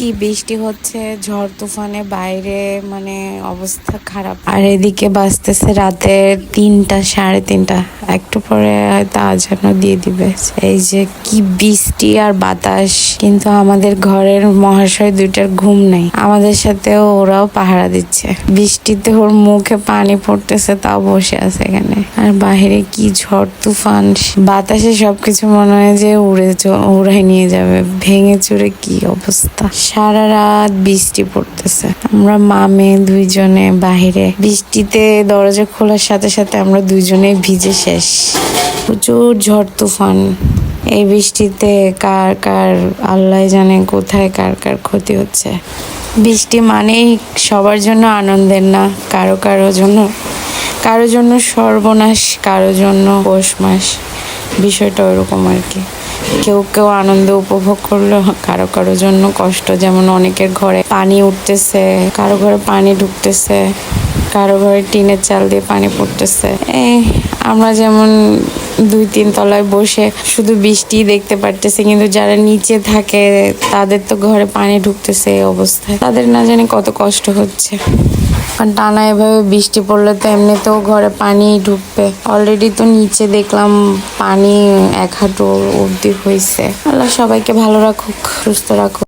কি বৃষ্টি হচ্ছে, ঝড় তুফানে বাইরে মানে অবস্থা খারাপ। আর এদিকে বাজতেছে রাতে 3টা, 3:30। একটু পরে হয়তো আজানও দিয়ে দিবে। এই যে কি বৃষ্টি আর বাতাস, কিন্তু আমাদের ঘরের মহাশয় দুইটার ঘুম নাই। আমাদের সাথে ওরাও পাহারা দিচ্ছে। বৃষ্টিতে ওর মুখে পানি পড়তেছে, তাও বসে আছে এখানে। আর বাহিরে কি ঝড় তুফান, বাতাসে সবকিছু মনে হয় যে উড়াই নিয়ে যাবে। ভেঙে চুরে কি অবস্থা। সারা রাত বৃষ্টি পড়তেছে। আমরা মা মেয়ে দুইজনে বাহিরে, বৃষ্টিতে দরজা খোলার সাথে সাথে আমরা দুইজনে ভিজে শেষ। প্রচুর ঝড় তুফান। এই বৃষ্টিতে কার কার আল্লাহ জানে কোথায় কার কার ক্ষতি হচ্ছে। বৃষ্টি মানেই সবার জন্য আনন্দের না, কারো জন্য সর্বনাশ, কারো জন্য পৌষ মাস। বিষয়টা ওরকম আর কি। কেউ কেউ আনন্দ উপভোগ করলো, কারো কারো জন্য কষ্ট। যেমন অনেকের ঘরে পানি উঠতেছে, কারো ঘরে পানি ঢুকতেছে, কারো ঘরে টিনের চাল দিয়ে পানি পড়তেছে। আমরা যেমন 2-3 তলায় বসে শুধু বৃষ্টি দেখতে পারতেছি, কিন্তু যারা নিচে থাকে তাদের তো ঘরে পানি ঢুকতেছে। এই অবস্থায় তাদের না জানি কত কষ্ট হচ্ছে। টানা এভাবে বৃষ্টি পড়লে তো এমনিতেও ঘরে পানি ঢুকবে। অলরেডি তো নিচে দেখলাম পানি 1 হাঁটু অব্দি হয়েছে। আল্লাহ সবাইকে ভালো রাখুক, সুস্থ রাখুক।